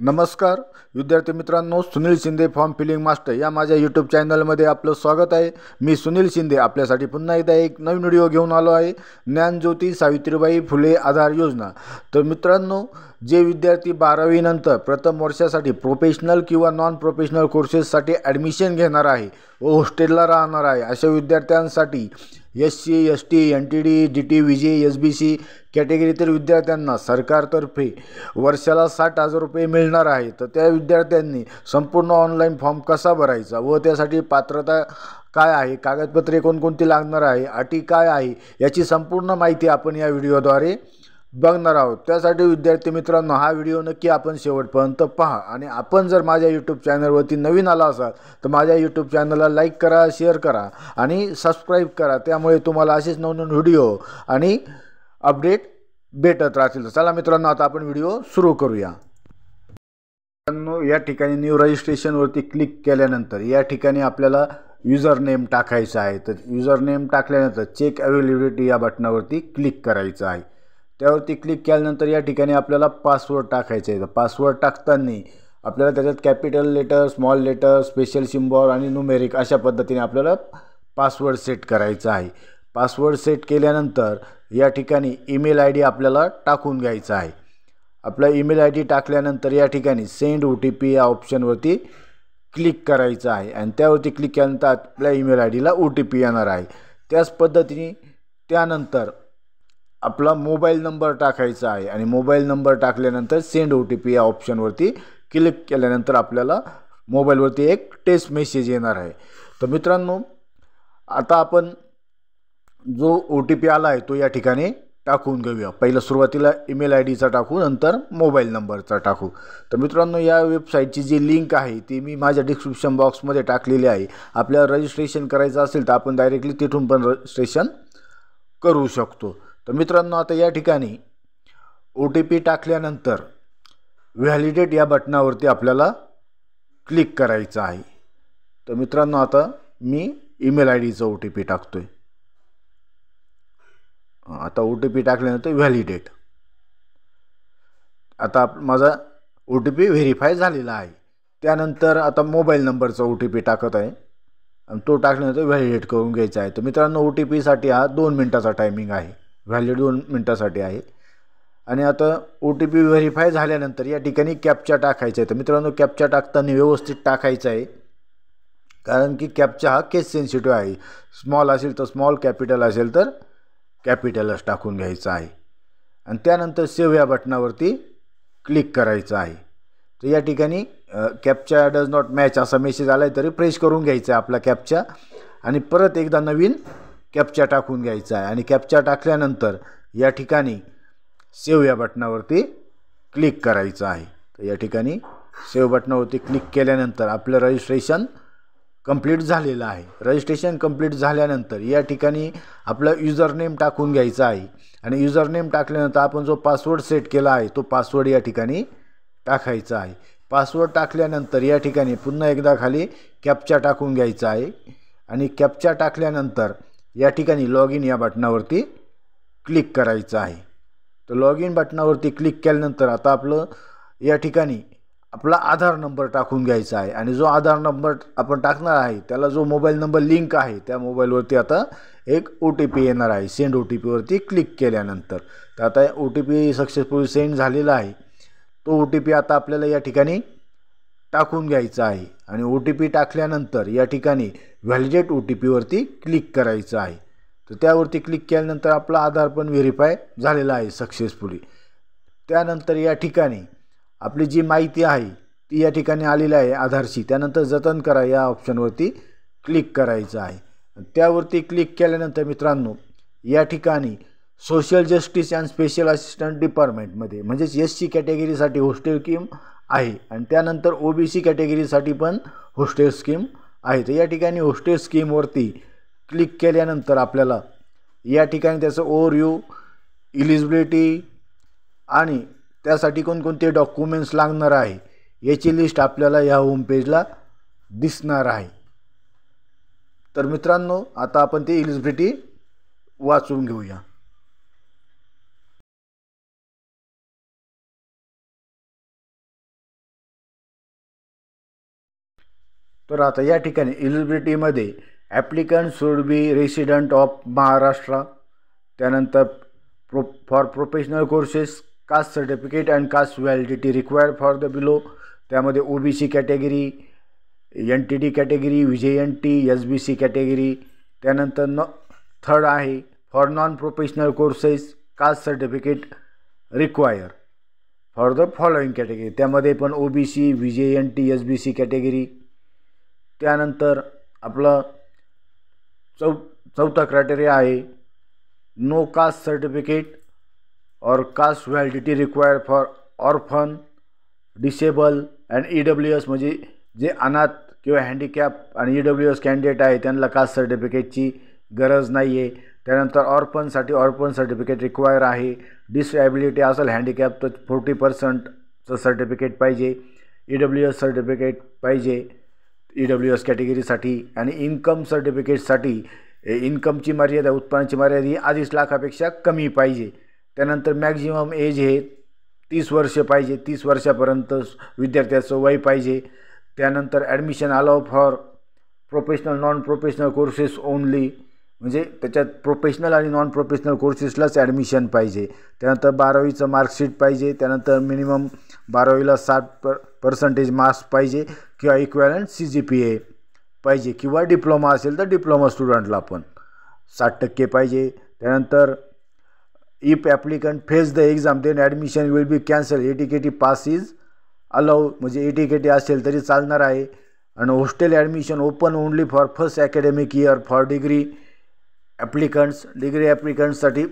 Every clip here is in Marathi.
नमस्कार विद्यार्थी मित्रांनो, Sunil Shinde form filling master या माझ्या यूट्यूब चॅनलमध्ये आपलं स्वागत आहे। मी सुनील शिंदे आपल्यासाठी पुन्हा एकदा एक नवीन व्हिडिओ घेऊन आलो आहे। ज्ञानज्योती सावित्रीबाई फुले आधार योजना। तर मित्रांनो, जे विद्यार्थी 12वी नंतर प्रथम वर्षासाठी प्रोफेशनल किंवा नॉन प्रोफेशनल कोर्सेससाठी ॲडमिशन घेणार आहे व हॉस्टेलला राहणार आहे अशा विद्यार्थ्यांसाठी SC ST NTD DT VJ SBC कॅटेगरीतील विद्यार्थ्यांना सरकारतर्फे वर्षाला 60,000 रुपये मिळणार आहे। तर त्या विद्यार्थ्यांनी संपूर्ण ऑनलाईन फॉर्म कसा भरायचा व त्यासाठी पात्रता काय आहे, कागदपत्रे कोणकोणती लागणार आहे, अटी काय आहे याची संपूर्ण माहिती आपण या व्हिडिओद्वारे बघणार आहोत। त्यासाठी विद्यार्थी मित्रांनो, हा व्हिडिओ नक्की आपण शेवटपर्यंत पहा आणि आपण जर माझ्या यूट्यूब चॅनलवरती नवीन आला असाल तर माझ्या यूट्यूब चॅनलला लाईक करा, शेअर करा आणि सबस्क्राईब करा। त्यामुळे तुम्हाला असेच नवनवीन व्हिडिओ आणि अपडेट भेटत राहतील। चला मित्रांनो, आता आपण व्हिडिओ सुरू करूया। मित्रांनो, या ठिकाणी न्यू रजिस्ट्रेशनवरती क्लिक केल्यानंतर या ठिकाणी आपल्याला यूजर नेम टाकायचा आहे। तर यूजर नेम टाकल्यानंतर चेक अवेलेबिलिटी या बटनावरती क्लिक करायचं आहे। त्यावरती क्लिक केल्यानंतर या ठिकाणी आपल्याला पासवर्ड टाकायचा आहे। तर पासवर्ड टाकताना आपल्याला त्याच्यात capital letter, small letter, special symbol आणि न्यूमेरिक अशा पद्धतीने आपल्याला पासवर्ड सेट करायचा आहे। पासवर्ड सेट केल्यानंतर या ठिकाणी ईमेल ID आपल्याला टाकून घ्यायचा आहे। आपला ईमेल ID टाकल्यानंतर या ठिकाणी सेंड OTP या ऑप्शनवरती क्लिक करायचं आहे आणि त्यावरती क्लिक केल्यानंतर आपल्या ईमेल IDला OTP येणार आहे। त्याच पद्धतीने त्यानंतर आपला मोबाईल नंबर टाकायचा आहे आणि मोबाईल नंबर टाकल्यानंतर सेंड OTP या ऑप्शनवरती क्लिक केल्यानंतर आपल्याला मोबाईलवरती एक टेक्स्ट मेसेज येणार आहे। तर मित्रांनो, आता आपण जो OTP आला आहे तो या ठिकाणी टाकून घेऊया। पहिलं सुरुवातीला ईमेल IDचा टाकू, नंतर मोबाईल नंबरचा टाकू। तर मित्रांनो, या वेबसाईटची जी लिंक आहे ती मी माझ्या डिस्क्रिप्शन बॉक्समध्ये टाकलेली आहे। आपल्याला रजिस्ट्रेशन करायचं असेल तर आपण डायरेक्टली तिथून पण रजिस्ट्रेशन करू शकतो। तर मित्रांनो, आता या ठिकाणी OTP टाकल्यानंतर व्हॅलिडेट या बटनावरती आपल्याला क्लिक करायचं आहे। तर मित्रांनो, आता मी ईमेल IDचा OTP टाकतोय। आता OTP टाकल्यानंतर व्हॅलिडेट। आता माझा OTP व्हेरीफाय झालेला आहे। त्यानंतर आता मोबाईल नंबरचा OTP टाकत आहे आणि तो टाकल्यानंतर व्हॅलिडेट करून घ्यायचा आहे। तर मित्रांनो, OTP साठी हा 2 मिनिटाचा टायमिंग आहे, व्हॅलिड 2 मिनिटासाठी आहे। आणि आता OTP व्हेरीफाय झाल्यानंतर या ठिकाणी कॅप्चा टाकायचा आहे। तर मित्रांनो, कॅप्चा टाकताना व्यवस्थित टाकायचा आहे, कारण की कॅप्चा हा केस सेन्सिटिव्ह आहे। स्मॉल असेल तर स्मॉल, कॅपिटल असेल तर कॅपिटलच टाकून घ्यायचं आहे आणि त्यानंतर सेव्ह या बटनावरती क्लिक करायचं आहे। तर या ठिकाणी कॅप्चा डज नॉट मॅच असा मेसेज आला आहे, तर रिफ्रेश करून घ्यायचा आहे आपला कॅप्चा आणि परत एकदा नवीन कॅप्चा टाकून घ्यायचा आहे आणि कॅप्चा टाकल्यानंतर या ठिकाणी सेव्ह या बटनावरती क्लिक करायचं आहे। तर या ठिकाणी सेव्ह बटनावरती क्लिक केल्यानंतर आपलं रजिस्ट्रेशन कंप्लीट झालेलं आहे। रजिस्ट्रेशन कंप्लीट झाल्यानंतर या ठिकाणी आपला यूजर नेम टाकून घ्यायचा आहे आणि यूजर नेम टाकल्यानंतर आपण जो पासवर्ड सेट केला आहे तो पासवर्ड या ठिकाणी टाकायचा आहे। पासवर्ड टाकल्यानंतर या ठिकाणी पुन्हा एकदा खाली कॅप्चा टाकून घ्यायचा आहे आणि कॅप्चा टाकल्यानंतर या ठिकाणी लॉग इन या बटनावरती क्लिक करायचं आहे। तर लॉग इन बटनावरती क्लिक केल्यानंतर आता आपलं या ठिकाणी आपला आधार नंबर टाकून घ्यायचा आहे आणि जो आधार नंबर आपण टाकणार आहे त्याला जो मोबाईल नंबर लिंक आहे त्या मोबाईलवरती आता एक OTP येणार आहे। सेंड OTP वरती क्लिक केल्यानंतर तर आता OTP सक्सेसफुली सेंड झालेला आहे। तो OTP आता आपल्याला या ठिकाणी टाकून घ्यायचा आहे आणि OTP टाकल्यानंतर या ठिकाणी व्हॅलिडेट OTP वरती क्लिक करायचं आहे। तर त्यावरती क्लिक केल्यानंतर आपला आधार पण व्हेरीफाय झालेला आहे सक्सेसफुली। त्यानंतर या ठिकाणी आपली जी माहिती आहे ती या ठिकाणी आलेली आहे आधारची। त्यानंतर जतन करा या ऑप्शनवरती क्लिक करायचं आहे। त्यावरती क्लिक केल्यानंतर मित्रांनो, या ठिकाणी social justice and special assistant डिपार्टमेंटमध्ये म्हणजेच SC कॅटेगरीसाठी हॉस्टेल स्कीम आहे आणि त्यानंतर OBC कॅटेगरीसाठी पण हॉस्टेल स्कीम आहे। तर या ठिकाणी हॉस्टेल स्कीमवरती क्लिक केल्यानंतर आपल्याला या ठिकाणी त्याचं ओव्हरव्ह्यू, इलिजिबिलिटी आणि त्यासाठी कोणकोणते डॉक्युमेंट्स लागणार आहे याची लिस्ट आपल्याला या होम पेजला दिसणार आहे। तर मित्रांनो, आता आपण ती इलिजिबिलिटी वाचून घेऊया। तर आता या ठिकाणी एलिजिबिलिटीमध्ये applicant should be resident of Maharashtra, त्यानंतर for professional courses caste certificate and caste validity required for the below, त्यामध्ये OBC category, NTD category, VJNT, SBC category. त्यानंतर थर्ड आहे for non professional courses caste certificate require for the following category, त्यामध्ये पण OBC, VJNT, SBC कॅटेगरी. त्यानंतर आपलं चौथा क्रायटेरिया आहे नो कास्ट सर्टिफिकेट और caste validity required for orphan, disable and EWS, म्हणजे जे अनाथ किंवा हँडिकॅप आणि EWS कॅन्डिडेट आहे त्यांना कास्ट सर्टिफिकेटची गरज नाही आहे. त्यानंतर ऑर्फनसाठी ऑर्फन सर्टिफिकेट रिक्वायर आहे. डिसॅबिलिटी असेल हँडिकॅप तर 40% सर्टिफिकेट पाहिजे. EWS सर्टिफिकेट पाहिजे EWS कॅटेगरीसाठी. आणि इन्कम सर्टिफिकेटसाठी इन्कमची मर्यादा, उत्पन्नाची मर्यादा ही आधीच लाखापेक्षा कमी पाहिजे. त्यानंतर मॅक्झिमम एज हे 30 वर्ष पाहिजे, 30 वर्षापर्यंत विद्यार्थ्याचं वय पाहिजे. त्यानंतर admission allow for professional non professional courses only, म्हणजे त्याच्यात प्रोफेशनल आणि नॉन प्रोफेशनल कोर्सेसलाच ॲडमिशन पाहिजे. त्यानंतर 12वीचं मार्कशीट पाहिजे. त्यानंतर मिनिमम 12वीला 60% मार्क्स पाहिजे किंवा इक्वॅलंट CGPA पाहिजे, किंवा डिप्लोमा असेल तर डिप्लोमा स्टुडंटला पण 60% पाहिजे. त्यानंतर if applicant face the exam then admission will be cancel. ATKT pass is allow, म्हणजे ATKT असेल तरी चालणार आहे. आणि hostel admission open only for first academic year for degree applicants, degree ॲप्लिकंट्ससाठी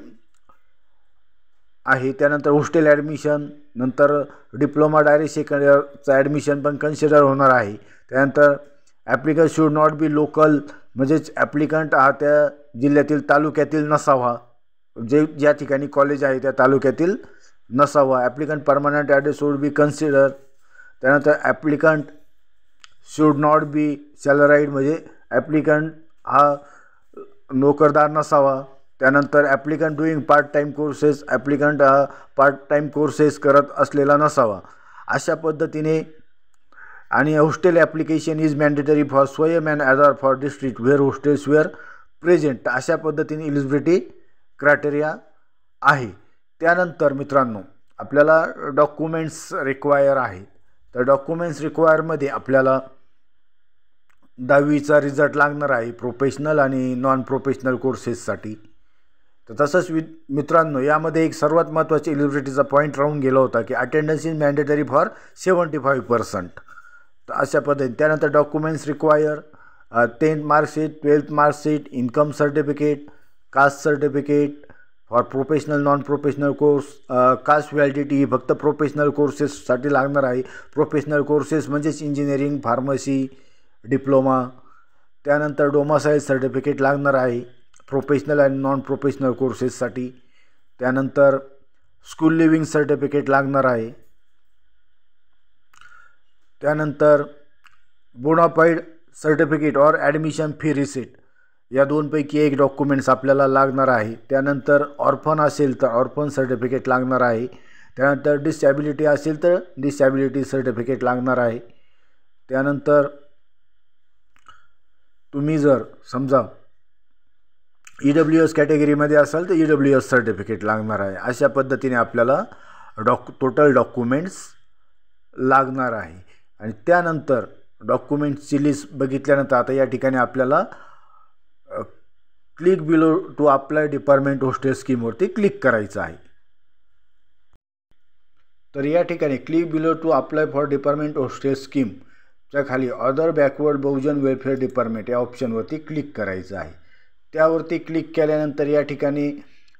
आहे. त्यानंतर हॉस्टेल ॲडमिशन नंतर डिप्लोमा डायरेक्ट सेकंड इयरचं ॲडमिशन पण कन्सिडर होणार आहे. त्यानंतर applicant should not be local, म्हणजेच ॲप्लिकंट हा त्या जिल्ह्यातील तालुक्यातील नसावा, ज्या ठिकाणी कॉलेज आहे त्या तालुक्यातील नसावा. Applicant permanent address should be consider. त्यानंतर applicant should not be salaried, म्हणजे ॲप्लिकंट हा नोकरदार नसावा. त्यानंतर applicant doing part time courses, applicant हा पार्ट टाईम कोर्सेस करत असलेला नसावा. अशा पद्धतीने. आणि hostel application is mandatory for Swayam and other for district where hostels were present. अशा पद्धतीने एलिजिबिलिटी क्रायटेरिया आहे. त्यानंतर मित्रांनो आपल्याला डॉक्युमेंट्स रिक्वायर आहेत. तर डॉक्युमेंट्स रिक्वायरमध्ये आपल्याला 10वीचा रिझल्ट लागणार आहे प्रोफेशनल आणि नॉन प्रोफेशनल कोर्सेससाठी. तर तसंच मित्रांनो यामध्ये एक सर्वात महत्त्वाची एलिजिबिलिटीचा पॉईंट राहून गेला होता की अटेंडन्स इज मॅन्डेटरी फॉर 75%. तर अशा पद्धतीने. त्यानंतर documents require 10th marksheet, 12th marksheet, income certificate, caste certificate for professional non professional course. Caste validity फक्त प्रोफेशनल कोर्सेससाठी लागणार आहे. प्रोफेशनल कोर्सेस म्हणजेच इंजिनिअरिंग, फार्मसी, डिप्लोमा. त्यानंतर डोमासाईल सर्टिफिकेट लागणार आहे प्रोफेशनल आणि नॉन प्रोफेशनल कोर्सेससाठी. त्यानंतर स्कूल लिव्हिंग सर्टिफिकेट लागणार आहे. त्यानंतर बोनाफाईड सर्टिफिकेट और ॲडमिशन फी रिसिट, या दोनपैकी एक डॉक्युमेंट्स आपल्याला लागणार आहे. त्यानंतर ऑर्फन असेल तर ऑर्फन सर्टिफिकेट लागणार आहे. त्यानंतर डिसॅबिलिटी असेल तर डिसॅबिलिटी सर्टिफिकेट लागणार आहे. त्यानंतर तुम्ही जर समजा EWS कॅटेगरीमध्ये असाल तर EWS सर्टिफिकेट लागणार आहे. अशा पद्धतीने आपल्याला टोटल डॉक्युमेंट्स लागणार आहे. आणि त्यानंतर डॉक्युमेंट्सची लिस्ट बघितल्यानंतर आता या ठिकाणी आपल्याला click below to apply department hostel स्कीमवरती क्लिक करायचं आहे. तर या ठिकाणी click below to apply for department hostel स्कीमच्या खाली other backward Bahujan welfare department या ऑप्शनवरती क्लिक करायचं आहे. त्यावरती क्लिक केल्यानंतर या ठिकाणी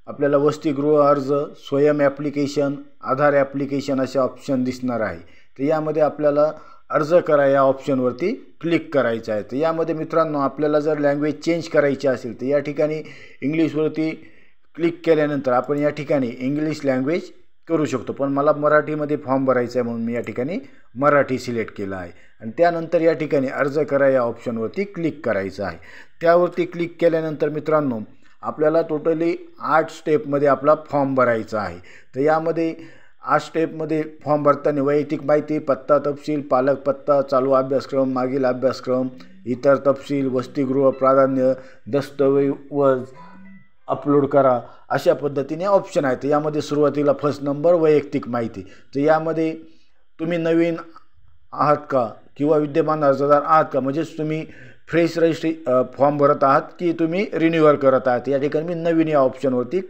आपल्याला वसतिगृह अर्ज, स्वयं ॲप्लिकेशन, आधार ॲप्लिकेशन असे ऑप्शन दिसणार आहे. तर यामध्ये आपल्याला अर्ज करा या ऑप्शनवरती क्लिक करायचं आहे. तर यामध्ये मित्रांनो आपल्याला जर लँग्वेज चेंज करायची असेल तर या ठिकाणी इंग्लिशवरती क्लिक केल्यानंतर आपण या ठिकाणी इंग्लिश लँग्वेज करू शकतो. पण मला मराठीमध्ये फॉर्म भरायचा आहे म्हणून मी या ठिकाणी मराठी सिलेक्ट केलं आहे. आणि त्यानंतर या ठिकाणी अर्ज करा या ऑप्शनवरती क्लिक करायचं आहे. त्यावरती क्लिक केल्यानंतर मित्रांनो आपल्याला टोटली 8 स्टेपमध्ये आपला फॉर्म भरायचा आहे. तर यामध्ये आज स्टेपमध्ये फॉर्म भरताना वैयक्तिक माहिती, पत्ता तपशील, पालक पत्ता, चालू अभ्यासक्रम, मागील अभ्यासक्रम, इतर तपशील, वसतिगृह प्राधान्य, दस्तऐवज अपलोड करा, अशा पद्धतीने ऑप्शन आहेत. यामध्ये सुरुवातीला फर्स्ट नंबर वैयक्तिक माहिती. तर यामध्ये तुम्ही नवीन आहात का किंवा विद्यमान अर्जदार आहात का, म्हणजेच तुम्ही फ्रेश रजिस्ट्री फॉर्म भरत आहात की तुम्ही रिन्यूअल करत आहात. या ठिकाणी मी नवीन या ऑप्शनवरती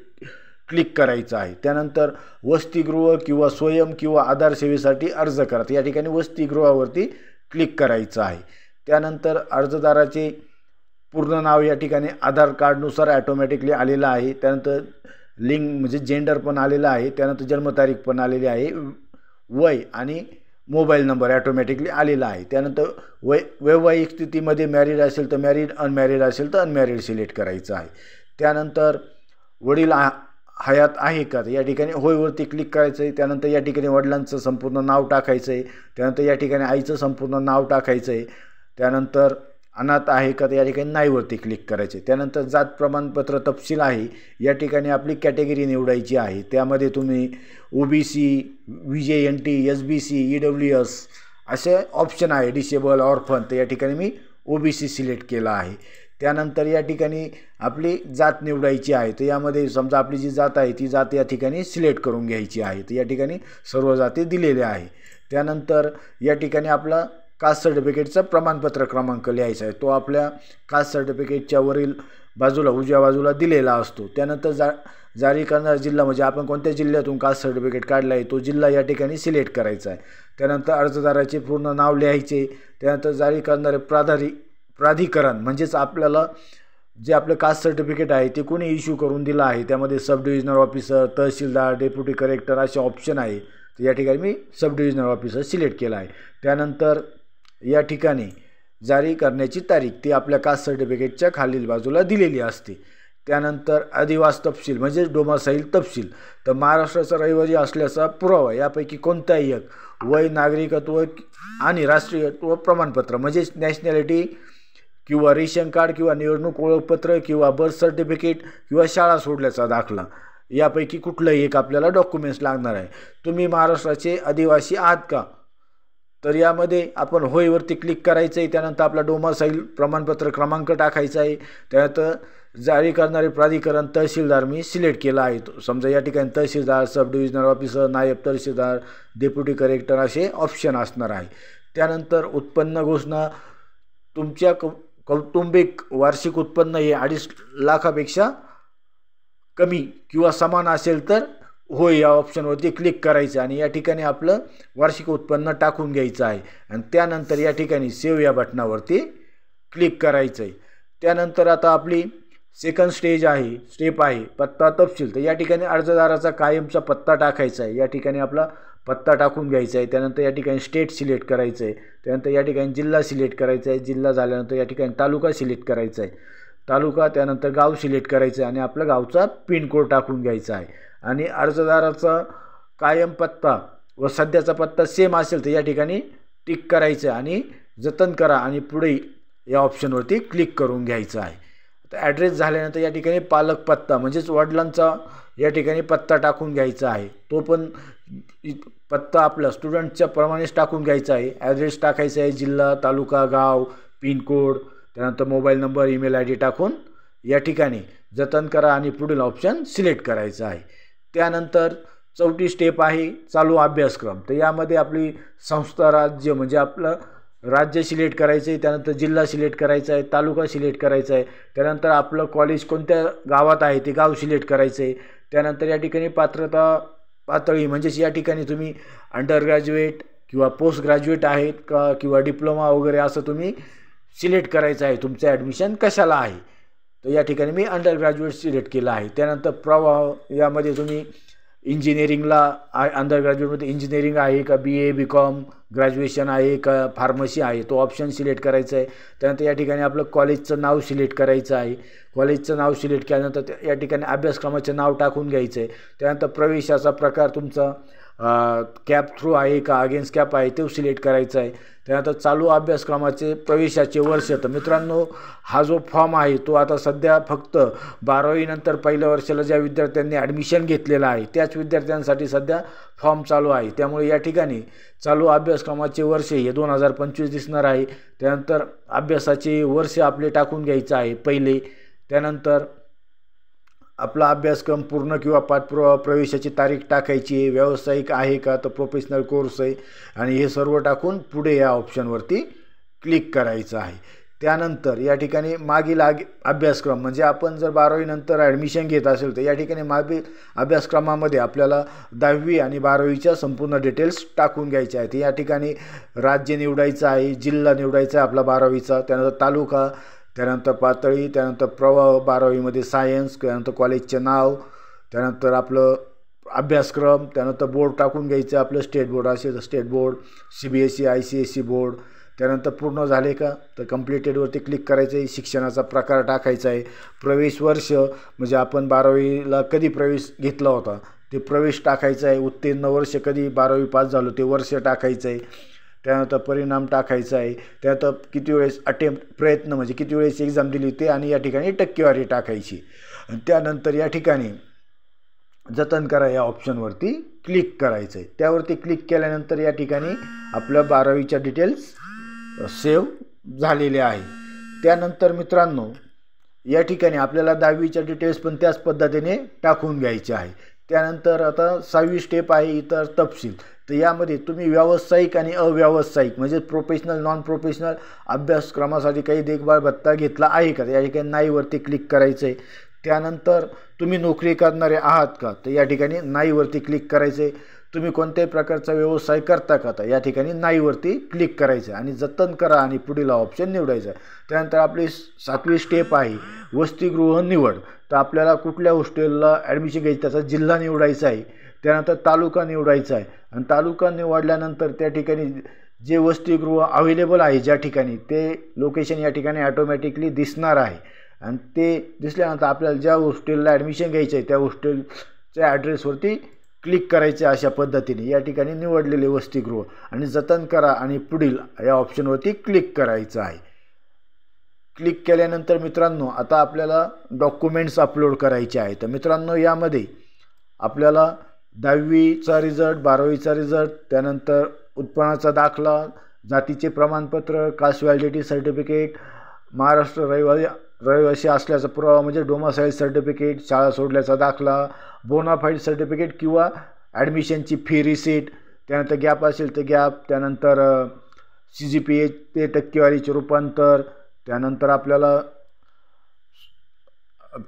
क्लिक करायचं आहे. त्यानंतर वसतिगृह किंवा स्वयं किंवा आधार सेवेसाठी अर्ज करा. या ठिकाणी वसतिगृहावरती क्लिक करायचं आहे. त्यानंतर अर्जदाराचे पूर्ण नाव या ठिकाणी आधार कार्डनुसार ॲटोमॅटिकली आलेलं आहे. त्यानंतर लिंग म्हणजे जेंडर पण आलेलं आहे. त्यानंतर जन्मतारीख पण आलेली आहे. वय आणि मोबाईल नंबर ॲटोमॅटिकली आलेला आहे. त्यानंतर वैवाहिक स्थितीमध्ये मॅरिड असेल तर मॅरिड, अनमॅरिड असेल तर अनमॅरिड सिलेक्ट करायचं आहे. त्यानंतर वडील हयात आहे का, या ठिकाणी होयवरती क्लिक करायचं आहे. त्यानंतर या ठिकाणी वडिलांचं संपूर्ण नाव टाकायचं आहे. त्यानंतर या ठिकाणी आईचं संपूर्ण नाव टाकायचं आहे. त्यानंतर अनाथ आहे का, तर या ठिकाणी नाहीवरती क्लिक करायचे. त्यानंतर जात प्रमाणपत्र तपशील आहे, या ठिकाणी आपली कॅटेगरी निवडायची आहे. त्यामध्ये तुम्ही OBC, VJNT, SBC, EWS असे ऑप्शन आहे. डिसेबल, ऑर्फन, तर या ठिकाणी मी OBC सिलेक्ट केला आहे. त्यानंतर या ठिकाणी आपली जात निवडायची आहे. तर यामध्ये समजा आपली जी जात आहे ती जात या ठिकाणी सिलेक्ट करून घ्यायची आहे. तर या ठिकाणी सर्व जाती दिलेल्या आहे. त्यानंतर या ठिकाणी आपला कास्ट सर्टिफिकेटचा प्रमाणपत्र क्रमांक लिहायचा आहे. तो आपल्या कास्ट सर्टिफिकेटच्या वरील बाजूला उजव्या बाजूला दिलेला असतो. त्यानंतर जारी करणारा जिल्हा म्हणजे आपण कोणत्या जिल्ह्यातून कास्ट सर्टिफिकेट काढला आहे तो जिल्हा या ठिकाणी सिलेक्ट करायचा आहे. त्यानंतर अर्जदाराचे पूर्ण नाव लिहायचे. त्यानंतर जारी करणारे प्राधिकरण म्हणजेच आपल्याला जे आपलं कास्ट सर्टिफिकेट आहे ते कोणी इश्यू करून दिलं आहे. त्यामध्ये सब डिव्हिजनल ऑफिसर, तहसीलदार, डेप्युटी कलेक्टर असे ऑप्शन आहे. तर या ठिकाणी मी सब डिव्हिजनल ऑफिसर सिलेक्ट केला आहे. त्यानंतर या ठिकाणी जारी करण्याची तारीख ती आपल्या कास्ट सर्टिफिकेटच्या खालील बाजूला दिलेली असते. त्यानंतर अधिवास तपशील म्हणजेच डोमासाईल तपशील. तर महाराष्ट्राचा रहिवासी असल्याचा पुरावा यापैकी कोणताही एक, वय, नागरिकत्व आणि राष्ट्रीयत्व प्रमाणपत्र म्हणजेच नॅशनॅलिटी किंवा रेशन कार्ड किंवा निवडणूक ओळखपत्र किंवा बर्थ सर्टिफिकेट किंवा शाळा सोडल्याचा दाखला, यापैकी कुठलंही एक आपल्याला डॉक्युमेंट्स लागणार आहे. तुम्ही महाराष्ट्राचे आदिवासी आहात का, तर यामध्ये आपण होयवरती क्लिक करायचं आहे. त्यानंतर आपला डोमासाईल प्रमाणपत्र क्रमांक टाकायचा आहे. त्यानंतर जारी करणारे प्राधिकरण तहसीलदार मी सिलेक्ट केला आहे. समजा या ठिकाणी तहसीलदार, सब डिव्हिजनल ऑफिसर, नायब तहसीलदार, डेप्युटी कलेक्टर असे ऑप्शन असणार आहे. त्यानंतर उत्पन्न घोषणा, तुमच्या कौटुंबिक वार्षिक उत्पन्न हे 2.5 लाखापेक्षा कमी किंवा समान असेल तर होय या ऑप्शनवरती क्लिक करायचं आणि या ठिकाणी आपलं वार्षिक उत्पन्न टाकून घ्यायचं आहे. आणि त्यानंतर या ठिकाणी सेव्ह या बटनावरती क्लिक करायचं आहे. त्यानंतर आता आपली सेकंड स्टेप आहे पत्ता तपशील. तर या ठिकाणी अर्जदाराचा कायमचा पत्ता टाकायचा आहे. या ठिकाणी आपला पत्ता टाकून घ्यायचा आहे. त्यानंतर या ठिकाणी स्टेट सिलेक्ट करायचं आहे. त्यानंतर या ठिकाणी जिल्हा सिलेक्ट करायचा आहे. जिल्हा झाल्यानंतर या ठिकाणी तालुका सिलेक्ट करायचा आहे. तालुका, त्यानंतर गाव सिलेक्ट करायचं आहे आणि आपल्या गावचा पिनकोड टाकून घ्यायचा आहे. आणि अर्जदाराचा कायम पत्ता व सध्याचा पत्ता सेम असेल तर या ठिकाणी टिक करायचं आणि जतन करा आणि पुढे या ऑप्शनवरती क्लिक करून घ्यायचं आहे. तर ॲड्रेस झाल्यानंतर या ठिकाणी पालक पत्ता म्हणजेच वडिलांचा या ठिकाणी पत्ता टाकून घ्यायचा आहे. तो पण पत्ता आपला स्टुडंटच्या प्रमाणेच टाकून घ्यायचा आहे. ॲड्रेस टाकायचा आहे, जिल्हा, तालुका, गाव, पिनकोड, त्यानंतर मोबाईल नंबर, ईमेल ID टाकून या ठिकाणी जतन करा आणि पुढील ऑप्शन सिलेक्ट करायचं आहे. त्यानंतर चौथी स्टेप आहे चालू अभ्यासक्रम. तर यामध्ये आपली संस्था, राज्य म्हणजे आपलं राज्य सिलेक्ट करायचं आहे. त्यानंतर जिल्हा सिलेक्ट करायचा आहे, तालुका सिलेक्ट करायचा आहे. त्यानंतर आपलं कॉलेज कोणत्या गावात आहे ते गाव सिलेक्ट करायचं आहे. त्यानंतर या ठिकाणी पात्रता पातळी म्हणजेच या ठिकाणी तुम्ही अंडर ग्रॅज्युएट किंवा पोस्ट ग्रॅज्युएट आहेत का किंवा डिप्लोमा वगैरे असं तुम्ही सिलेक्ट करायचं आहे. तुमचं ॲडमिशन कशाला आहे, तर या ठिकाणी मी अंडर ग्रॅज्युएट सिलेक्ट केलं आहे. त्यानंतर प्रवाह, यामध्ये तुम्ही इंजिनिअरिंगला अंडर ग्रॅज्युएटमध्ये इंजिनिअरिंग आहे का, BA BCom ग्रॅज्युएशन आहे का, फार्मसी आहे, तो ऑप्शन सिलेक्ट करायचा आहे. त्यानंतर या ठिकाणी आपलं कॉलेजचं नाव सिलेक्ट करायचं आहे. कॉलेजचं नाव सिलेक्ट केल्यानंतर या ठिकाणी अभ्यासक्रमाचं नाव टाकून घ्यायचं आहे. त्यानंतर प्रवेशाचा प्रकार तुमचा कॅप थ्रू आहे का अगेन्स्ट कॅप आहे ते सिलेक्ट करायचं आहे. त्यानंतर चालू अभ्यासक्रमाचे प्रवेशाचे वर्ष. तर मित्रांनो हा जो फॉर्म आहे तो आता सध्या फक्त 12वी नंतर पहिल्या वर्षाला ज्या विद्यार्थ्यांनी ॲडमिशन घेतलेलं आहे त्याच विद्यार्थ्यांसाठी सध्या फॉर्म चालू आहे. त्यामुळे या ठिकाणी चालू अभ्यासक्रमाचे वर्ष हे 2025 दिसणार आहे. त्यानंतर अभ्यासाचे वर्ष आपले टाकून घ्यायचं आहे पहिले. त्यानंतर आपला अभ्यासक्रम पूर्ण किंवा पाठपुरावा प्रवेशाची तारीख टाकायची आहे. व्यावसायिक आहे का तर प्रोफेशनल कोर्स आहे आणि हे सर्व टाकून पुढे या ऑप्शनवरती क्लिक करायचं आहे. त्यानंतर या ठिकाणी मागील अभ्यासक्रम म्हणजे आपण जर 12वी नंतर ॲडमिशन घेत असेल तर या ठिकाणी मागील अभ्यासक्रमामध्ये आपल्याला 10वी आणि 12वीच्या संपूर्ण डिटेल्स टाकून घ्यायच्या आहेत. या ठिकाणी राज्य निवडायचं आहे, जिल्हा निवडायचा आहे आपला 12वीचा, त्यानंतर तालुका, त्यानंतर पातळी, त्यानंतर प्रवाह 12वीमध्ये सायन्स, त्यानंतर कॉलेजचे नाव, त्यानंतर आपलं अभ्यासक्रम, त्यानंतर बोर्ड टाकून घ्यायचं आपलं स्टेट बोर्ड असेल तर state board, CBSE ICSE board. त्यानंतर पूर्ण झाले का तर कम्प्लिटेडवरती क्लिक करायचं आहे. शिक्षणाचा प्रकार टाकायचा आहे. प्रवेश वर्ष म्हणजे आपण 12वीला कधी प्रवेश घेतला होता ते प्रवेश टाकायचं आहे. उत्तीर्ण वर्ष कधी 12वी पास झालो ते वर्ष टाकायचं आहे. त्यानंतर परिणाम टाकायचा आहे. त्यानंतर किती वेळेस प्रयत्न म्हणजे किती वेळेस एक्झाम दिली ते आणि या ठिकाणी टक्केवारी टाकायची. त्यानंतर या ठिकाणी जतन करा या ऑप्शनवरती क्लिक करायचं आहे. त्यावरती क्लिक केल्यानंतर या ठिकाणी आपल्या 12वीच्या डिटेल्स सेव्ह झालेले आहे. त्यानंतर मित्रांनो या ठिकाणी आपल्याला 10वीच्या डिटेल्स पण त्याच पद्धतीने टाकून घ्यायचे आहे. त्यानंतर आता 6वी स्टेप आहे इतर तपशील. तर यामध्ये तुम्ही व्यावसायिक आणि अव्यावसायिक म्हणजे प्रोफेशनल नॉन प्रोफेशनल अभ्यासक्रमासाठी काही देखभाल भत्ता घेतला आहे का या ठिकाणी नाहीवरती क्लिक करायचं आहे. त्यानंतर तुम्ही नोकरी करणारे आहात का तर या ठिकाणी नाहीवरती क्लिक करायचं आहे. तुम्ही कोणत्याही प्रकारचा व्यवसाय करता का तर या ठिकाणी नाहीवरती क्लिक करायचं आहे आणि जतन करा आणि पुढील ऑप्शन निवडायचा आहे. त्यानंतर आपली 7वी स्टेप आहे वसतिगृह निवड. तर आपल्याला कुठल्या हॉस्टेलला ॲडमिशन घ्यायची त्याचा जिल्हा निवडायचा आहे. त्यानंतर तालुका निवडायचा आहे आणि तालुका निवडल्यानंतर त्या ठिकाणी जे वसतिगृह अवेलेबल आहे ज्या ठिकाणी ते लोकेशन या ठिकाणी ॲटोमॅटिकली दिसणार आहे. आणि ते दिसल्यानंतर आपल्याला ज्या हॉस्टेलला ॲडमिशन घ्यायचं आहे त्या हॉस्टेलच्या ॲड्रेसवरती क्लिक करायचे अशा पद्धतीने या ठिकाणी निवडलेले वसतिगृह आणि जतन करा आणि पुढील या ऑप्शनवरती क्लिक करायचं आहे. क्लिक केल्यानंतर मित्रांनो आता आपल्याला डॉक्युमेंट्स अपलोड करायचे आहे. तर मित्रांनो यामध्ये आपल्याला 10वीचा रिझल्ट, 12वीचा रिझल्ट, त्यानंतर उत्पन्नाचा दाखला, जातीचे प्रमाणपत्र, कास्ट व्हॅलिडिटी सर्टिफिकेट, महाराष्ट्र रहिवासी असल्याचा पुरावा म्हणजे डोमासाईल सर्टिफिकेट, शाळा सोडल्याचा दाखला, बोनाफाईड सर्टिफिकेट किंवा ॲडमिशनची फी रिसीट, त्यानंतर गॅप असेल तर गॅप, त्यानंतर CGPA ते टक्केवारीचे रूपांतर, त्यानंतर आपल्याला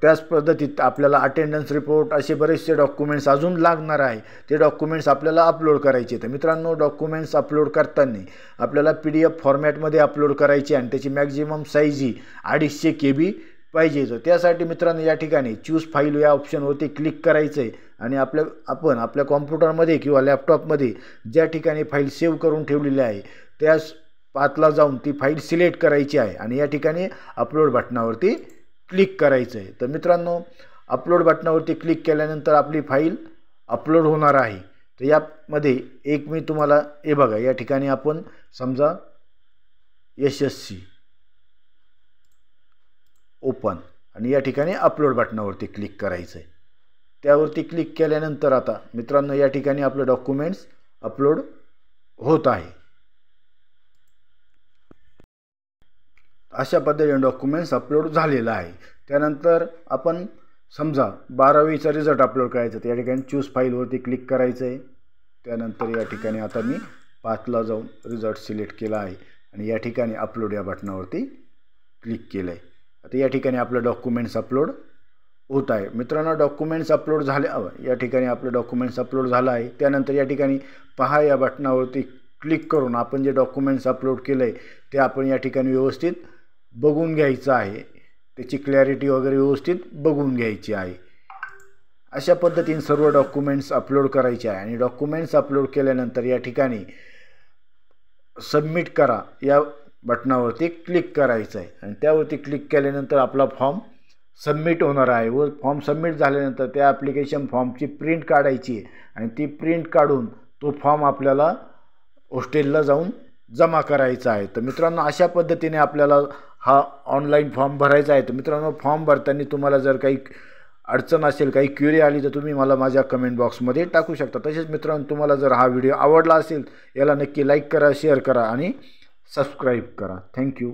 त्याच पद्धतीत आपल्याला अटेंडन्स रिपोर्ट असे बरेचसे डॉक्युमेंट्स अजून लागणार आहे. ते डॉक्युमेंट्स आपल्याला अपलोड करायचे. तर मित्रांनो डॉक्युमेंट्स अपलोड करताना आपल्याला PDF फॉर्मॅटमध्ये अपलोड करायचे आणि त्याची मॅक्झिमम साईज ही 250 KB पाहिजे. तर त्यासाठी मित्रांनो या ठिकाणी चूज फाईल या ऑप्शनवरती क्लिक करायचं आहे आणि आपण आपल्या कॉम्प्युटरमध्ये किंवा लॅपटॉपमध्ये ज्या ठिकाणी फाईल सेव्ह करून ठेवलेली आहे त्याच पाथला जाऊन ती फाईल सिलेक्ट करायची आहे आणि या ठिकाणी अपलोड बटनावरती क्लिक करायचं आहे. तर मित्रांनो अपलोड बटनावरती क्लिक केल्यानंतर आपली फाईल अपलोड होणार आहे. तर यामध्ये एक मी तुम्हाला हे बघा या ठिकाणी आपण समजा यशस्वी ओपन आणि या ठिकाणी अपलोड बटनावरती क्लिक करायचं आहे. त्यावरती क्लिक केल्यानंतर आता मित्रांनो या ठिकाणी आपलं डॉक्युमेंट्स अपलोड होत आहे. अशा पद्धतीने डॉक्युमेंट्स अपलोड झालेलं आहे. त्यानंतर आपण समजा 12वीचा रिझल्ट अपलोड करायचा तर या ठिकाणी चूज फाईलवरती क्लिक करायचं आहे. त्यानंतर या ठिकाणी आता मी पाथला जाऊन रिझल्ट सिलेक्ट केला आहे आणि या ठिकाणी अपलोड या बटनावरती क्लिक केलं आहे. आता या ठिकाणी आपलं डॉक्युमेंट्स अपलोड होत आहे. मित्रांनो डॉक्युमेंट्स अपलोड झाले या ठिकाणी आपलं डॉक्युमेंट्स अपलोड झालं आहे. त्यानंतर या ठिकाणी पहा या बटनावरती क्लिक करून आपण जे डॉक्युमेंट्स अपलोड केलं आहे ते आपण या ठिकाणी व्यवस्थित बघून घ्यायचं आहे. त्याची क्लॅरिटी वगैरे व्यवस्थित बघून घ्यायची आहे. अशा पद्धतीने सर्व डॉक्युमेंट्स अपलोड करायचे आहे आणि डॉक्युमेंट्स अपलोड केल्यानंतर या ठिकाणी सबमिट करा या बटनावरती क्लिक करायचं आहे आणि त्यावरती क्लिक केल्यानंतर आपला फॉर्म सबमिट होणार आहे व फॉर्म सबमिट झाल्यानंतर त्या ॲप्लिकेशन फॉर्मची प्रिंट काढायची आणि ती प्रिंट काढून तो फॉर्म आपल्याला हॉस्टेलला जाऊन जमा करायचा आहे. तर मित्रांनो, अशा पद्धतीने आपल्याला हा ऑनलाईन फॉर्म भरायचा आहे. तर मित्रांनो, फॉर्म भरताना तुम्हाला जर काही अडचण असेल, काही क्वेरी आली, तर तुम्ही मला माझ्या कमेंट बॉक्समध्ये टाकू शकता. तसेच मित्रांनो, तुम्हाला जर हा व्हिडिओ आवडला असेल, याला नक्की लाईक करा, शेअर करा आणि सबस्क्राईब करा. थँक्यू.